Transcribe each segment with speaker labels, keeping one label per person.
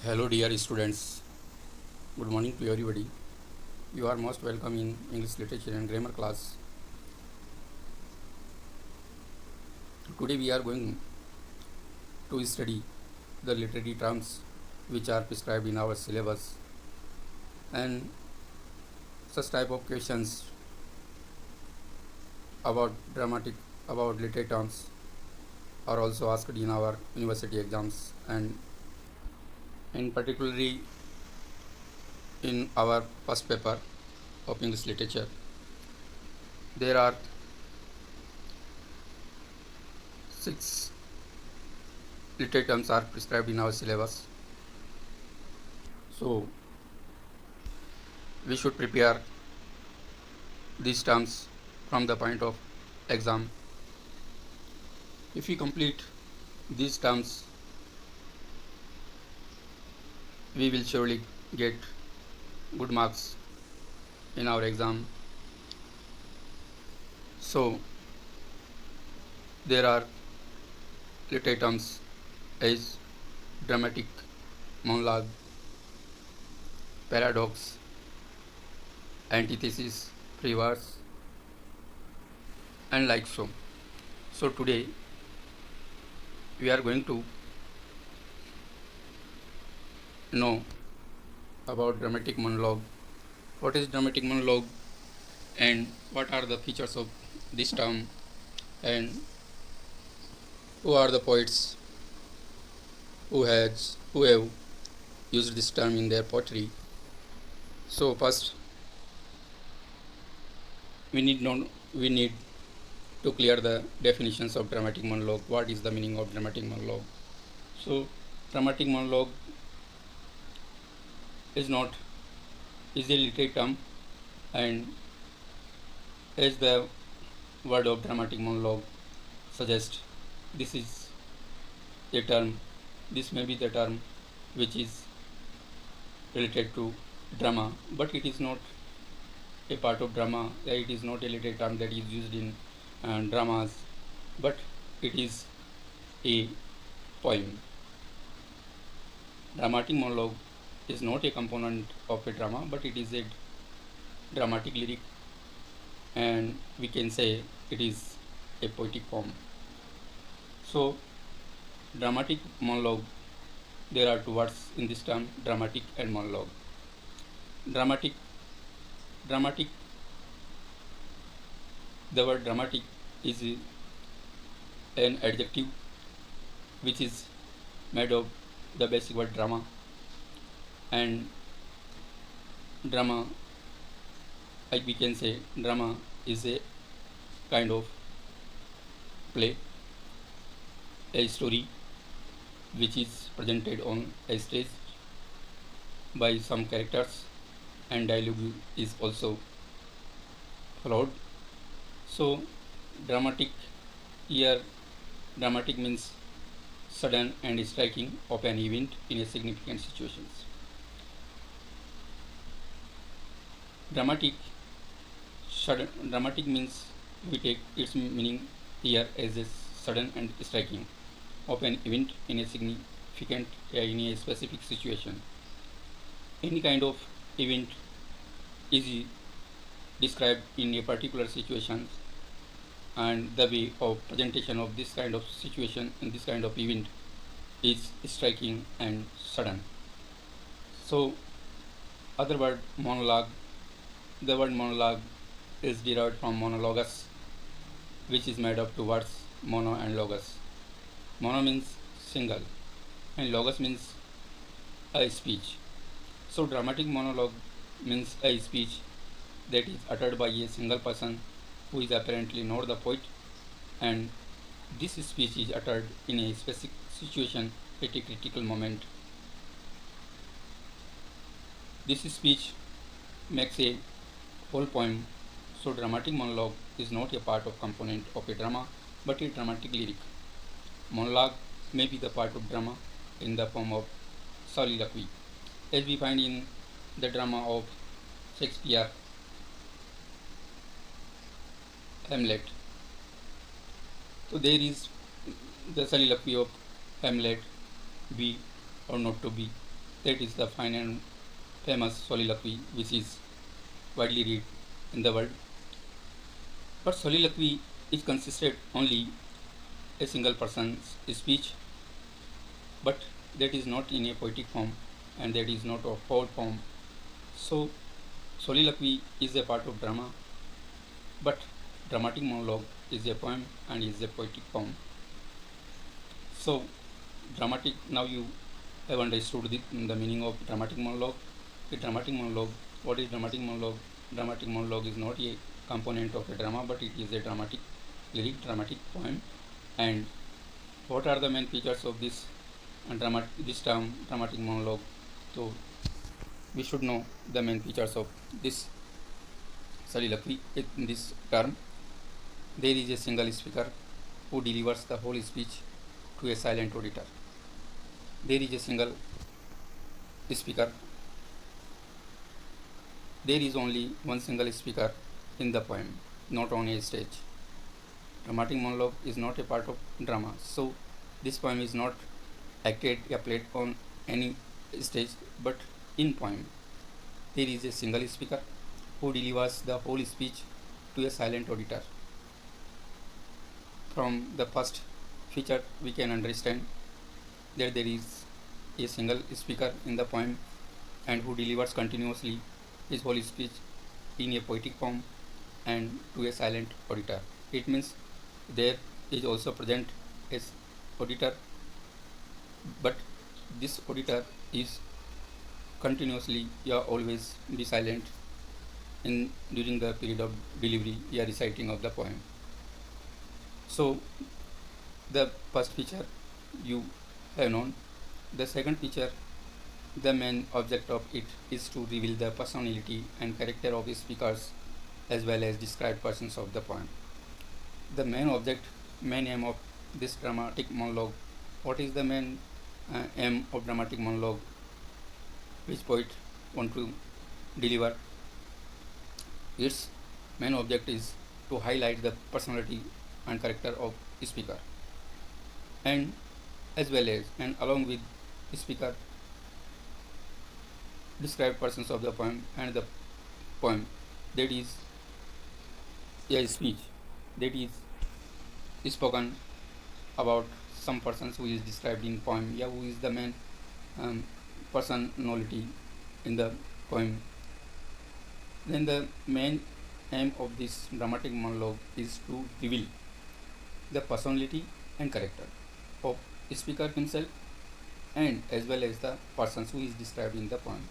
Speaker 1: Hello, dear students. Good morning to everybody. You are most welcome in English literature and grammar class. Today, we are going to study the literary terms which are prescribed in our syllabus, and such type of questions about dramatic, about literary terms are also asked in our university exams, and in particularly in our first paper of English literature. There are six literary terms are prescribed in our syllabus. So we should prepare these terms from the point of exam. If we complete these terms, we will surely get good marks in our exam. So there are literary terms as dramatic, monologue, paradox, antithesis, free verse, and like so. So today we are going to know about dramatic monologue. What is dramatic monologue, and what are the features of this term, and who are the poets who have used this term in their poetry. So first we need to clear the definitions of dramatic monologue. What is the meaning of dramatic monologue? So dramatic monologue is a literary term, and as the word of dramatic monologue suggests, this is a term this may be the term which is related to drama, but it is not a part of drama. It is not a literary term that is used in dramas, but it is a poem. Dramatic monologue is not a component of a drama, but it is a dramatic lyric, and we can say it is a poetic form. So, dramatic monologue, there are two words in this term, dramatic and monologue. Dramatic, dramatic, the word dramatic is an adjective which is made of the basic word drama, and drama, like we can say, drama is a kind of play, a story which is presented on a stage by some characters, and dialogue is also followed. So, dramatic here, dramatic means sudden and striking of an event in a significant situation. Dramatic, dramatic means we take its meaning here as a sudden and striking of an event in a significant in a specific situation. Any kind of event is described in a particular situation, and the way of presentation of this kind of situation and this kind of event is striking and sudden. So, other word monologue. The word monologue is derived from monologus, which is made of two words, mono and logos. Mono means single, and logos means a speech. So, dramatic monologue means a speech that is uttered by a single person who is apparently not the poet, and this speech is uttered in a specific situation at a critical moment. This speech makes a whole poem. So, dramatic monologue is not a part of component of a drama, but a dramatic lyric. Monologue may be the part of drama in the form of soliloquy, as we find in the drama of Shakespeare, Hamlet. So there is the soliloquy of Hamlet, be or not to be. That is the fine and famous soliloquy which is widely read in the world. But soliloquy is consisted only a single person's speech, but that is not in a poetic form and that is not of whole form. So soliloquy is a part of drama, but dramatic monologue is a poem and is a poetic form. So dramatic, now you have understood the meaning of dramatic monologue. A dramatic monologue, what is dramatic monologue? Dramatic monologue is not a component of a drama, but it is a dramatic lyric, dramatic poem. And what are the main features of this this term dramatic monologue? So we should know the main features of this soliloquy in this term. There is a single speaker who delivers the whole speech to a silent auditor. There is a single speaker. There is only one single speaker in the poem, not on a stage. Dramatic monologue is not a part of drama, so this poem is not acted or played on any stage, but in poem. There is a single speaker who delivers the whole speech to a silent auditor. From the first feature, we can understand that there is a single speaker in the poem and who delivers continuously his whole speech in a poetic form and to a silent auditor. It means there is also present as auditor, but this auditor is continuously always be silent in during the period of delivery reciting of the poem. So the first feature you have known. The second feature, the main object of it is to reveal the personality and character of the speakers as well as describe persons of the poem. The main object, main aim of this dramatic monologue. What is the main aim of dramatic monologue which poet want to deliver? Its main object is to highlight the personality and character of speaker, and as well as and along with speaker describe persons of the poem, and the poem that is a speech that is spoken about some persons who is described in poem, who is the main um, personality in the poem. Then the main aim of this dramatic monologue is to reveal the personality and character of speaker himself and as well as the persons who is described in the poem.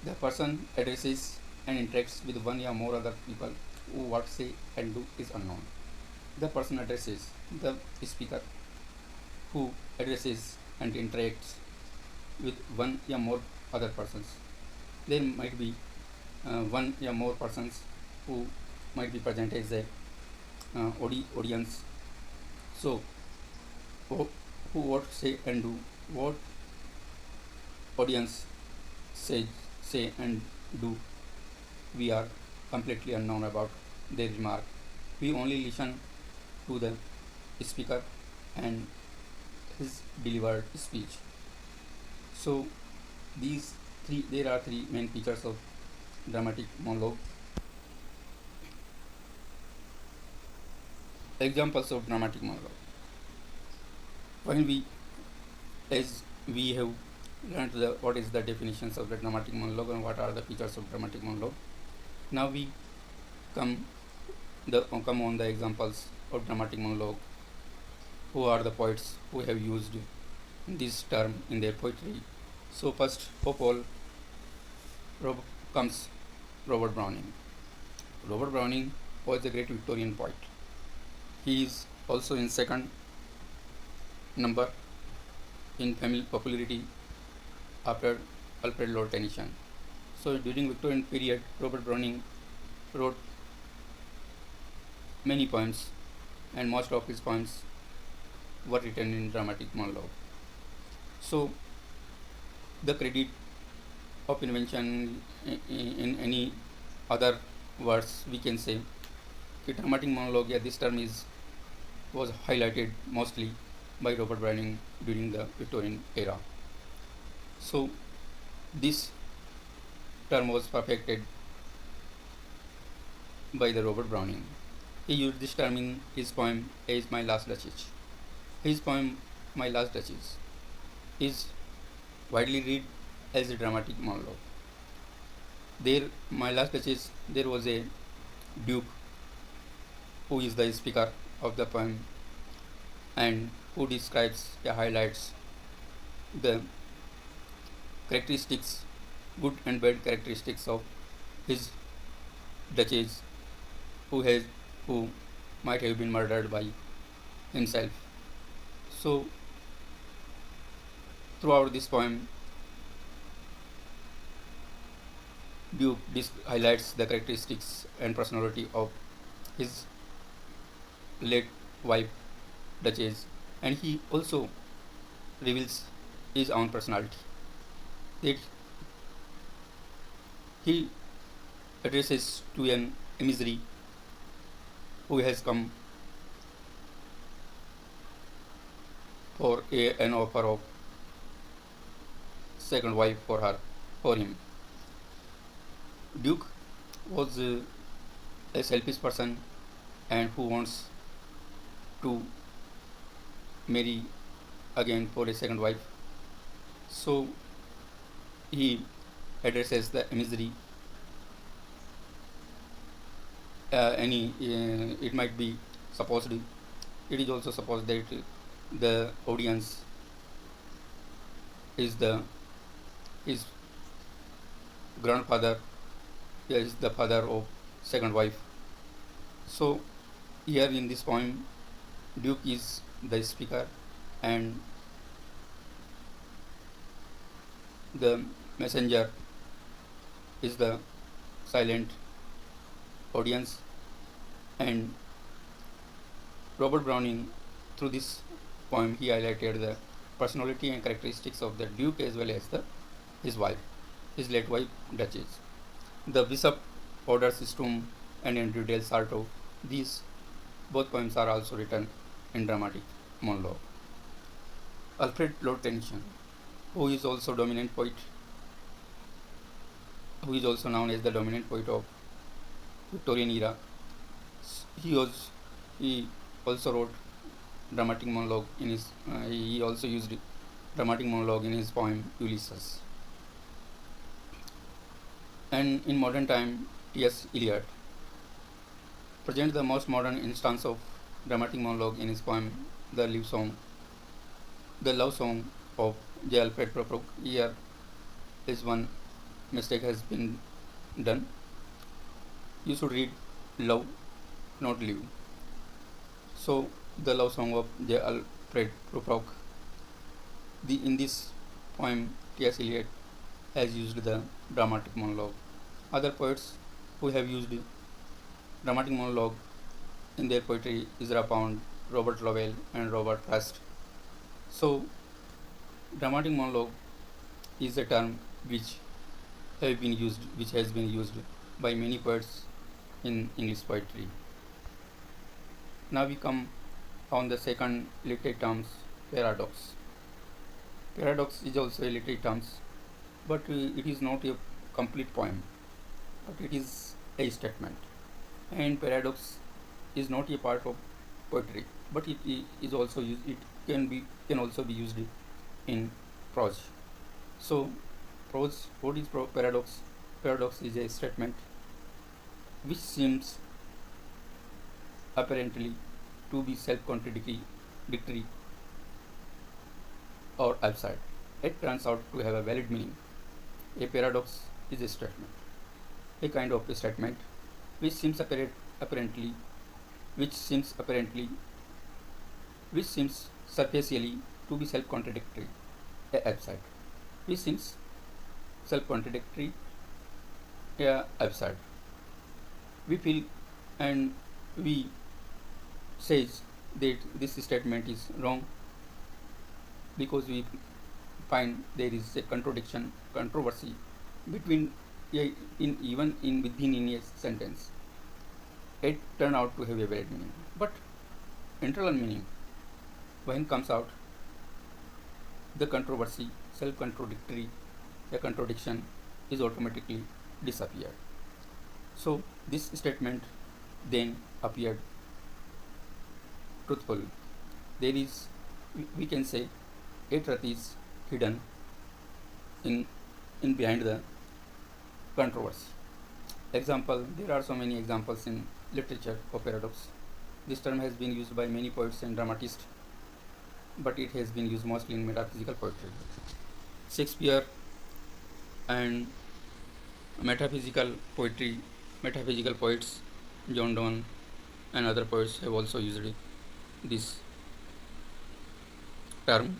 Speaker 1: The person addresses and interacts with one or more other people who what say and do is unknown. The person addresses the speaker who addresses and interacts with one or more other persons. There might be one or more persons who might be present as a audience. So who what say and do, what audience say and do, we are completely unknown about their remark. We only listen to the speaker and his delivered speech. So there are three main features of dramatic monologue. Examples of dramatic monologue. When we, as we have learned what is the definitions of the dramatic monologue and what are the features of dramatic monologue, now we come on the examples of dramatic monologue. Who are the poets who have used this term in their poetry? So first of all comes Robert Browning. Robert Browning was a great Victorian poet. He is also in second number in family popularity after Alfred Lord Tennyson. So during Victorian period, Robert Browning wrote many poems, and most of his poems were written in dramatic monologue. So the credit of invention in any other words, we can say dramatic monologue, this term was highlighted mostly by Robert Browning during the Victorian era. So this term was perfected by the Robert Browning. He used this term in his poem as My Last Duchess. His poem My Last Duchess is widely read as a dramatic monologue. There, My Last Duchess, there was a duke who is the speaker of the poem and who describes highlights the characteristics, good and bad characteristics of his duchess who who might have been murdered by himself. So throughout this poem, Duke highlights the characteristics and personality of his late wife Duchess, and he also reveals his own personality. That he addresses to an emissary who has come for an offer of second wife for him. Duke was a selfish person and who wants to marry again for a second wife. So he addresses the emissary. It might be supposed. It is also supposed that the audience is the his grandfather is the father of second wife. So here in this poem, Duke is the speaker and the messenger is the silent audience, and Robert Browning through this poem he highlighted the personality and characteristics of the Duke as well as his wife, his late wife Duchess. The Bishop orders his tomb and Andrew Del Sarto. These both poems are also written in dramatic monologue. Alfred Lord Tennyson, who is also dominant poet, who is also known as the dominant poet of Victorian era, he was he also wrote dramatic monologue in his he also used dramatic monologue in his poem Ulysses. And in modern time, T.S. Eliot presents the most modern instance of dramatic monologue in his poem The Love Song of J. Alfred Prufrock. Here is one mistake has been done. You should read love, not live. So the love song of J. Alfred Prufrock. In this poem, T.S. Eliot has used the dramatic monologue. Other poets who have used dramatic monologue in their poetry is Pound, Robert Lowell, and Robert Frost. So, dramatic monologue is a term which has been used by many poets in English poetry. Now we come on the second literary terms, paradox. Paradox is also a literary terms, but it is not a complete poem, but it is a statement. And paradox is not a part of poetry, but it is also used. It can also be used in prose. So, prose. What is paradox? Paradox is a statement which seems apparently to be self-contradictory or absurd. It turns out to have a valid meaning. A paradox is a statement, a kind of a statement which seems apparently, which seems apparently, which seems superficially to be self-contradictory, absurd, which seems self-contradictory, absurd. We feel and we says that this statement is wrong because we find there is a controversy between in within in a sentence. It turned out to have a valid meaning, but internal meaning when comes out the controversy, self-contradictory, a contradiction is automatically disappeared. So this statement then appeared truthful. There is, we can say, a truth is hidden in behind the controversy. Example, there are so many examples in literature of paradox. This term has been used by many poets and dramatists, but it has been used mostly in metaphysical poetry. Shakespeare and metaphysical poetry, metaphysical poets, John Donne and other poets have also used this term,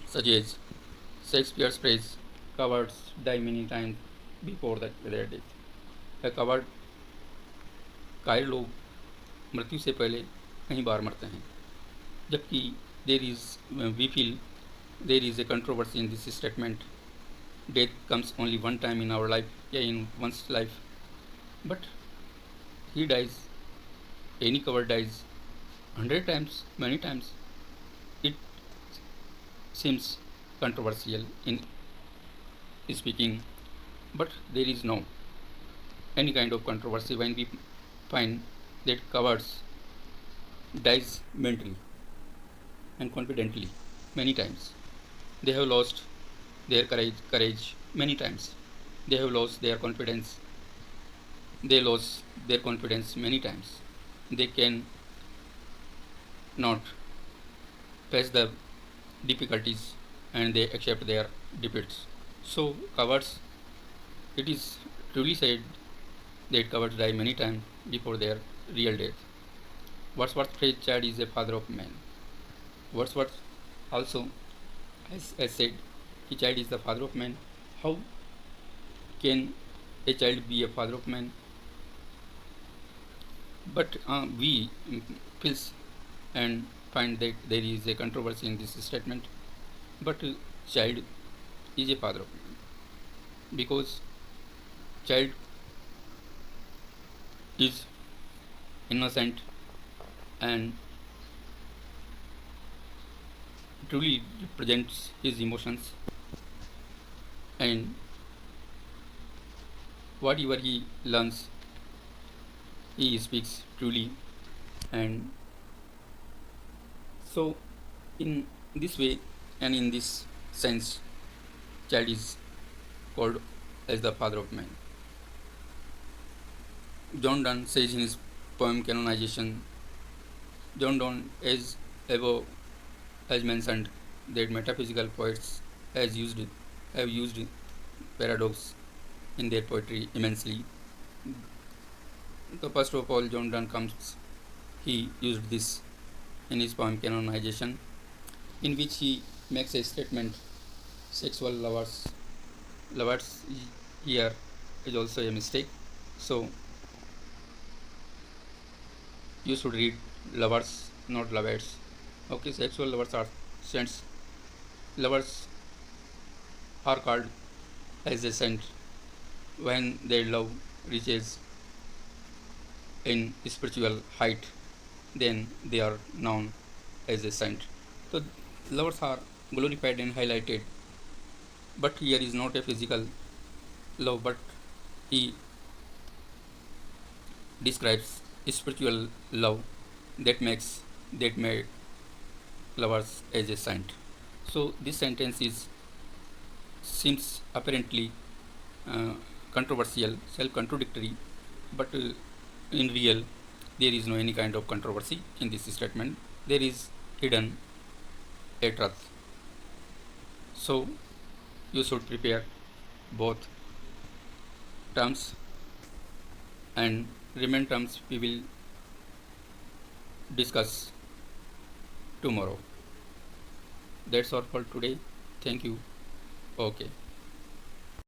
Speaker 1: such as Shakespeare's phrase, cowards die many times before their death. A coward, कायर लोग मृत्यु से पहले कई बार मरते हैं, जबकि there is we feel there is a controversy in this statement. Death comes only one time in our life, yeah, in one's life, but he dies, any coward dies 100 times, many times. It seems controversial in speaking, but there is no any kind of controversy when we find that cowards dies mentally and confidently many times. They have lost their courage many times. They have lost their confidence. They lost their confidence many times. They can not face the difficulties and they accept their defeats. So cowards, it is truly said that cowards die many times before their real death. Wordsworth phrase, child is a father of man. Wordsworth also has said, a child is the father of man. How can a child be a father of man? But we feel and find that there is a controversy in this statement. But child is a father of man because child is innocent and truly represents his emotions, and whatever he learns he speaks truly. And so in this way and in this sense, child is called as the father of man. John Donne says in his poem Canonization, John Donne, as above has mentioned, that metaphysical poets have used paradox in their poetry immensely. So first of all, John Donne he used this in his poem Canonization, in which he makes a statement, sexual lovers here is also a mistake. So you should read lovers, not lovers. Okay, sexual lovers are saints. Lovers are called as a saint when their love reaches in spiritual height, then they are known as a saint. So lovers are glorified and highlighted, but here is not a physical love, but he describes spiritual love that made lovers as a saint. So this sentence seems apparently controversial, self-contradictory, but in real there is no any kind of controversy in this statement. There is hidden a truth. So you should prepare both terms, and remaining terms we will discuss tomorrow. That's all for today. Thank you. Okay.